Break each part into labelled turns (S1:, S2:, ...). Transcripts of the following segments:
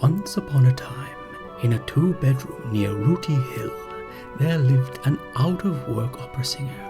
S1: Once upon a time, in a 2-bedroom near Rooty Hill, there lived an out-of-work opera singer.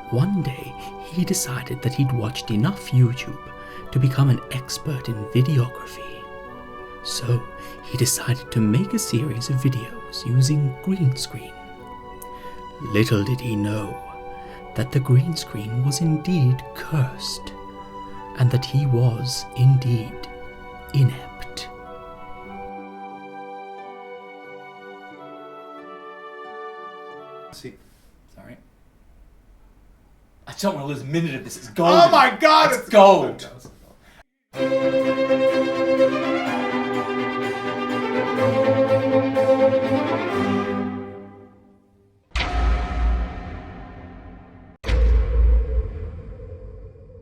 S1: One day, he decided that he'd watched enough YouTube to become an expert in videography. So, he decided to make a series of videos using green screen. Little did he know that the green screen was indeed cursed, and that he was indeed inept.
S2: See,
S3: Sorry. I don't want to lose a minute of this. It's gold.
S2: oh my God!
S3: It's gold.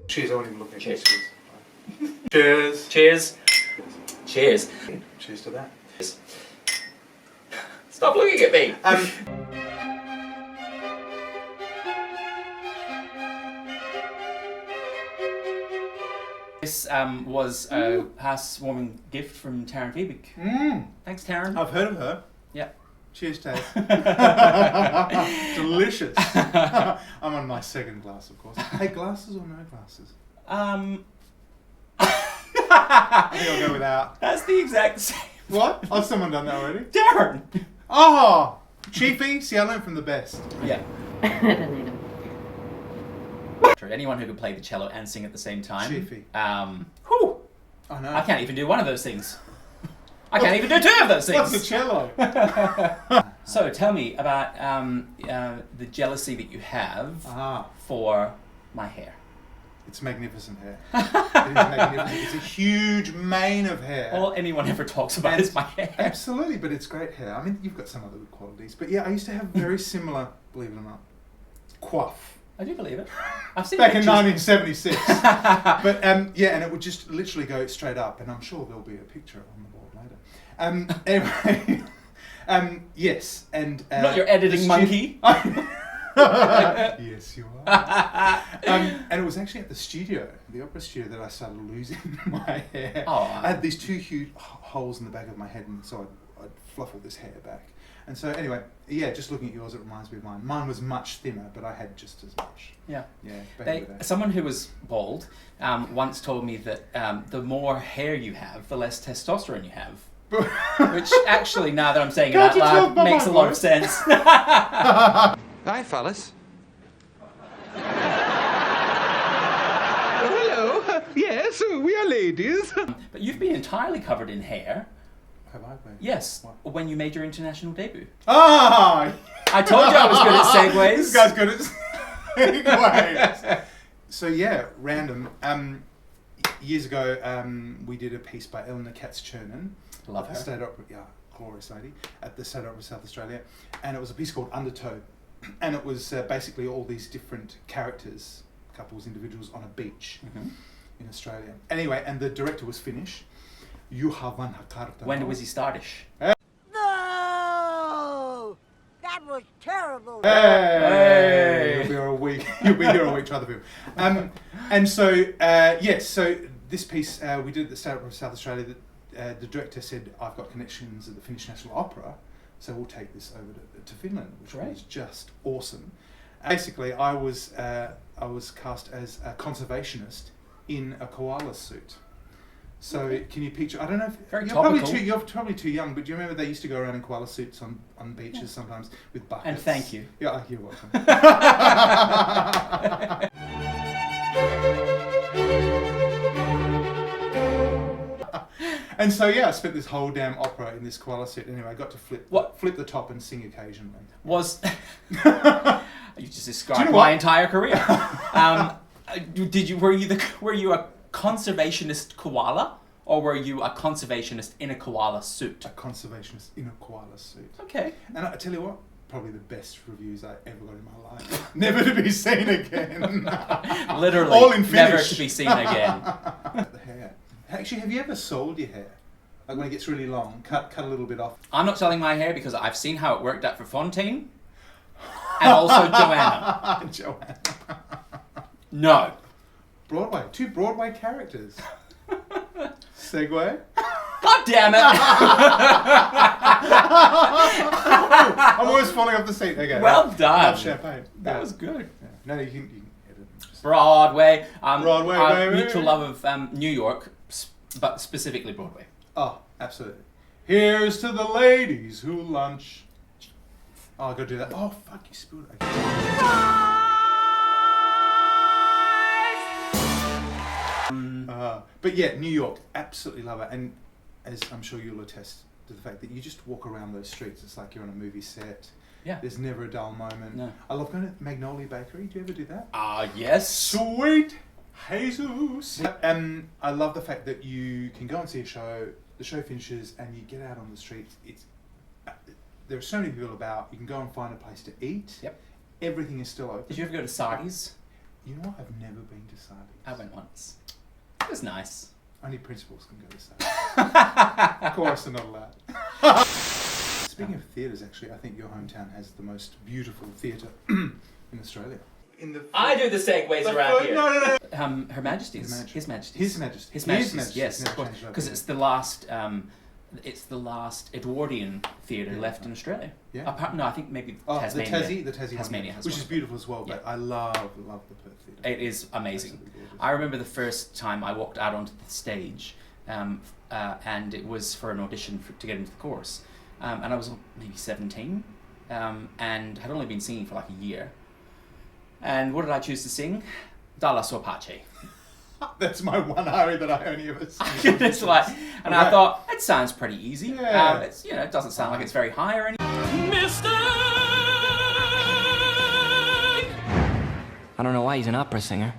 S2: Cheers! I won't even look at
S3: Cheers.
S2: you. Cheers!
S3: Cheers. Cheers.
S2: Cheers to that.
S3: Stop looking at me. This was a housewarming gift from Taryn Fiebig. Thanks, Taryn.
S2: I've heard of her.
S3: Yeah.
S2: Cheers, Taz. Delicious. I'm on my second glass, of course. Hey, glasses or no glasses? I think I'll go without.
S3: That's the exact same.
S2: What? Oh, someone done that already?
S3: Darren!
S2: Oh! Chiefy? See, I learned from the best.
S3: Yeah.
S4: I don't need them.
S3: Anyone who can play the cello and sing at the same time.
S2: Chiefy.
S3: Whew!
S2: I know.
S3: I can't even do one of those things. I can't even do two of those things.
S2: What's the cello?
S3: So tell me about the jealousy that you have for my hair.
S2: It's magnificent hair. It is magnificent. It's a huge mane of hair.
S3: All anyone ever talks about is my hair.
S2: Absolutely, but it's great hair. I mean, you've got some other good qualities. But yeah, I used to have very similar, believe it or not, coif.
S3: I do believe it. I've seen
S2: Back in
S3: pictures.
S2: 1976. But yeah, and it would just literally go straight up, and I'm sure there'll be a picture on the board later. Anyway, yes, and...
S3: Not your editing monkey.
S2: Yes, you are. And it was actually at the studio, the opera studio, that I started losing my hair.
S3: Oh.
S2: I had these two huge holes in the back of my head, and so I'd fluff all this hair back. And so anyway, yeah, just looking at yours, it reminds me of mine. Mine was much thinner, but I had just as much.
S3: Yeah.
S2: Yeah. Back in the day.
S3: Someone who was bald once told me that the more hair you have, the less testosterone you have. Which actually, now that I'm saying it out loud, makes a lot of sense.
S5: Hi, fellas.
S6: Hello. Yes, we are ladies.
S3: But you've been entirely covered in hair.
S2: Have I been?
S3: Yes,
S2: What?
S3: when you made your international debut.
S2: Ah!
S3: I told you I was good at segues.
S2: This guy's good at segues. So yeah, random. Years ago, we did a piece by Eleanor Katz-Chernin.
S3: Love
S2: at the
S3: her.
S2: State Opera, yeah, glorious lady, at the State Opera South Australia, and it was a piece called Undertow, and it was basically all these different characters, couples, individuals on a beach in Australia. Anyway, and the director was Finnish. Juha Vanha Kartano.
S3: When was he Stardish?
S7: No! That was terrible.
S2: Hey! You'll be here a week. You'll be here a week. Try the film. And so yes, so this piece we did at the State Opera of South Australia. The director said, "I've got connections at the Finnish National Opera, so we'll take this over to Finland," which was just awesome. Basically, I was cast as a conservationist in a koala suit. So can you picture? I don't know if
S3: Very
S2: you're
S3: topical.
S2: you're probably too young, but do you remember they used to go around in koala suits on beaches sometimes with buckets?
S3: And thank you.
S2: Yeah, you're welcome. And so yeah, I spent this whole damn opera in this koala suit. Anyway, I got to flip the top and sing occasionally.
S3: Was you just described
S2: know
S3: my
S2: what?
S3: entire career? Were you a conservationist koala, or were you a conservationist in a koala suit?
S2: A conservationist in a koala suit.
S3: Okay.
S2: And I tell you what, probably the best reviews I ever got in my life. Never to be seen again.
S3: Literally,
S2: All in
S3: never
S2: Finnish.
S3: to be seen again.
S2: The hair. Actually, have you ever sold your hair? Like when it gets really long, cut a little bit off.
S3: I'm not selling my hair because I've seen how it worked out for Fontaine, and also Joanna.
S2: Joanna.
S3: No.
S2: Broadway. 2 Broadway characters. Segue.
S3: God damn it!
S2: I'm always falling off the seat. Okay.
S3: Well done.
S2: Love champagne.
S3: That was good.
S2: Yeah. No, you can edit.
S3: Broadway.
S2: Broadway,
S3: our
S2: baby.
S3: mutual love of New York, but specifically Broadway.
S2: Oh, absolutely. Here's to the ladies who lunch. Oh, I gotta do that. Oh, fuck, you spilled it. But yeah, New York, absolutely love it. And as I'm sure you'll attest to the fact that you just walk around those streets, it's like you're on a movie set.
S3: Yeah.
S2: There's never a dull moment.
S3: No.
S2: I love going to Magnolia Bakery. Do you ever do that?
S3: Yes.
S2: Sweet Jesus. I love the fact that you can go and see a show, the show finishes, and you get out on the streets. There are so many people about. You can go and find a place to eat.
S3: Yep.
S2: Everything is still open.
S3: Did you ever go to Sardi's?
S2: You know what? I've never been to Sardi's.
S3: I went once. It was nice.
S2: Only principals can go to Sardi's. Chorus are not allowed. Speaking of theatres, actually, I think your hometown has the most beautiful theatre in Australia.
S3: I do the segues around here.
S2: No.
S3: Her Majesty's. His Majesty's.
S2: His Majesty.
S3: His Majesty's. Yes,
S2: Never
S3: of course.
S2: changed it up,
S3: Because
S2: yeah.
S3: it's the last Edwardian theatre left in Australia.
S2: Yeah.
S3: No, I think maybe
S2: Oh,
S3: Tasmania.
S2: the Tassie
S3: Tasmania
S2: one,
S3: has
S2: which
S3: one.
S2: is beautiful as well. But
S3: Yeah.
S2: I love the Perth theatre.
S3: It is amazing.
S2: Absolutely gorgeous.
S3: I remember the first time I walked out onto the stage, and it was for an audition to get into the chorus. And I was maybe 17, and had only been singing for like a year. And what did I choose to sing? Dalla sua pace.
S2: That's my one aria that I only ever sing.
S3: It's like, and I thought it sounds pretty easy.
S2: Yeah.
S3: It's it doesn't sound like it's very high or anything.
S4: I don't know why he's an opera singer.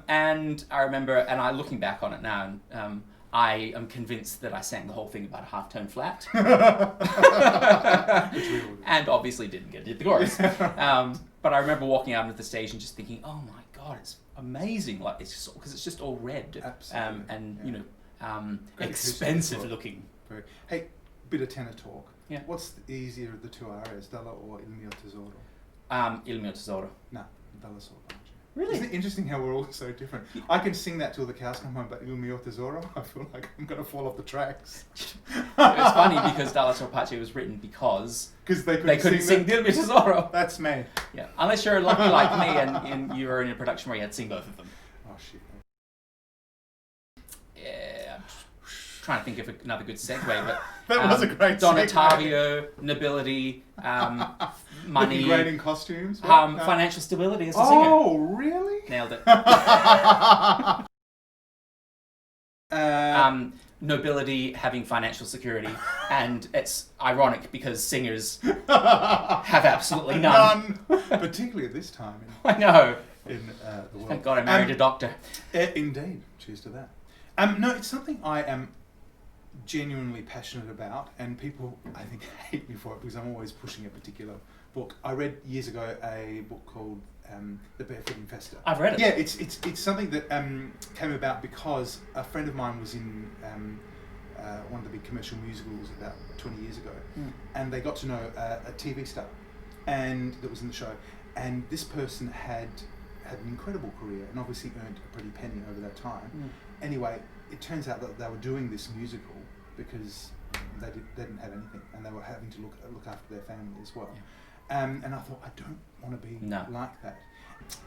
S3: And I remember, and looking back on it now, I am convinced that I sang the whole thing about a half tone flat, and obviously didn't get to the chorus. But I remember walking out onto the stage and just thinking, "Oh my God, it's amazing!" Like it's just because it's just all red,
S2: Absolutely.
S3: and
S2: Great
S3: expensive
S2: acoustic
S3: looking.
S2: Hey, bit of tenor talk.
S3: Yeah.
S2: What's easier of the two arias, Dalla or Il mio tesoro?
S3: Il mio tesoro.
S2: No, Dalla sua pace.
S3: Really?
S2: Isn't it interesting how we're all so different? I can sing that till the cows come home, but Il mio tesoro, I feel like I'm going to fall off the tracks.
S3: It's funny because Dalla sua pace was written because
S2: They
S3: couldn't sing Il mio tesoro.
S2: That's me.
S3: Yeah, unless you're lucky like me and you were in a production where you had to sing both of them.
S2: Oh, shit.
S3: Yeah, I'm trying to think of another good segue, but
S2: That was a great
S3: Donatavio, nobility, money,
S2: Looking great in costumes. What? No.
S3: financial stability as a singer.
S2: Oh, really?
S3: Nailed it.
S2: Uh,
S3: Nobility having financial security, and it's ironic because singers have absolutely none.
S2: Particularly at this time
S3: I know.
S2: in the world.
S3: Thank God I married a doctor.
S2: Indeed, cheers to that. No, it's something I am genuinely passionate about, and people, I think, hate me for it because I'm always pushing a particular book. I read years ago a book called The Barefoot Investor.
S3: I've read it.
S2: Yeah, it's something that came about because a friend of mine was in one of the big commercial musicals about 20 years ago, and they got to know a TV star, and that was in the show, and this person had an incredible career and obviously earned a pretty penny over that time. Anyway, it turns out that they were doing this musical because they didn't have anything, and they were having to look after their family as well. And I thought, I don't want to be like that.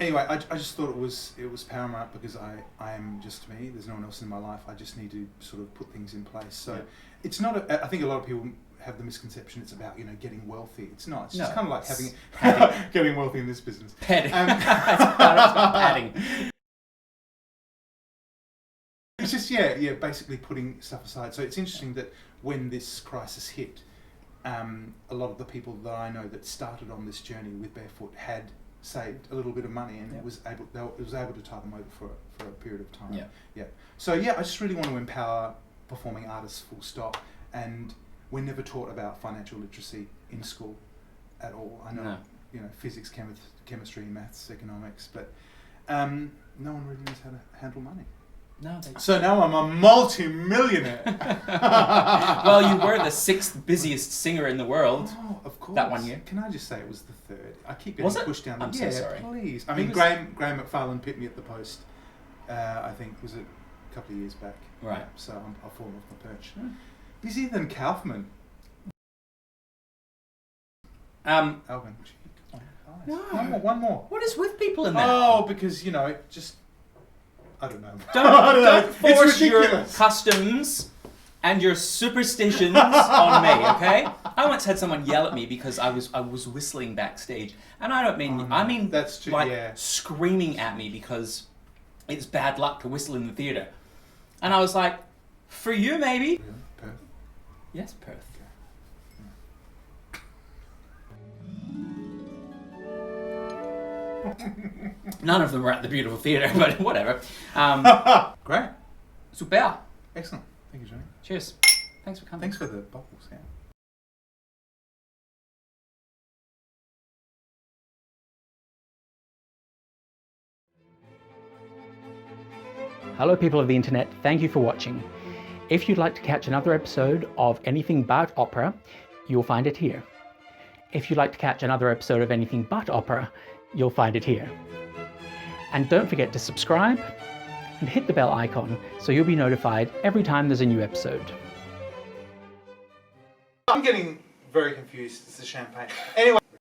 S2: Anyway, I just thought it was paramount because I am just me. There's no one else in my life. I just need to sort of put things in place. So it's not. I think a lot of people have the misconception it's about getting wealthy. It's not. It's just kind of like getting wealthy in this business.
S3: Padding. Padding.
S2: It's just basically putting stuff aside. So it's interesting that when this crisis hit, a lot of the people that I know that started on this journey with Barefoot had saved a little bit of money, and it was able to tie them over for a period of time. So I just really want to empower performing artists, full stop. And we're never taught about financial literacy in school at all. I know physics, chemistry, maths, economics, but no one really knows how to handle money.
S3: No, they...
S2: So now I'm a multi-millionaire.
S3: Well, you were the 6th busiest singer in the world.
S2: Oh, of course.
S3: That one year.
S2: Can I just say it was the 3rd? I keep getting
S3: Was it?
S2: pushed down.
S3: I'm so sorry.
S2: Please. I
S3: He
S2: mean,
S3: was-
S2: Graham McFarlane picked me at the post. I think was it a couple of years back.
S3: Right.
S2: Yeah, so I've fallen off my perch.
S3: Hmm.
S2: Busier than Kaufman. Alvin. Gee, come on, guys.
S3: No.
S2: One more.
S3: What is with people in there?
S2: Oh, because it just. I don't know.
S3: Don't force
S2: It's
S3: your
S2: ridiculous.
S3: customs and your superstitions on me, okay? I once had someone yell at me because I was whistling backstage, and I don't mean I mean
S2: That's true,
S3: like
S2: yeah.
S3: screaming at me because it's bad luck to whistle in the theatre, and I was like, for you maybe.
S2: Perth.
S3: Yes, Perth. None of them were at the beautiful theatre, but whatever.
S2: Great.
S3: Super.
S2: Excellent. Thank you, Johnny.
S3: Cheers. Thanks for coming.
S2: Thanks for the bubbles, yeah.
S1: Hello people of the internet, thank you for watching. If you'd like to catch another episode of anything but opera, you'll find it here. If you'd like to catch another episode of anything but opera, you'll find it here. And don't forget to subscribe and hit the bell icon so you'll be notified every time there's a new episode.
S2: I'm getting very confused. It's the champagne. Anyway.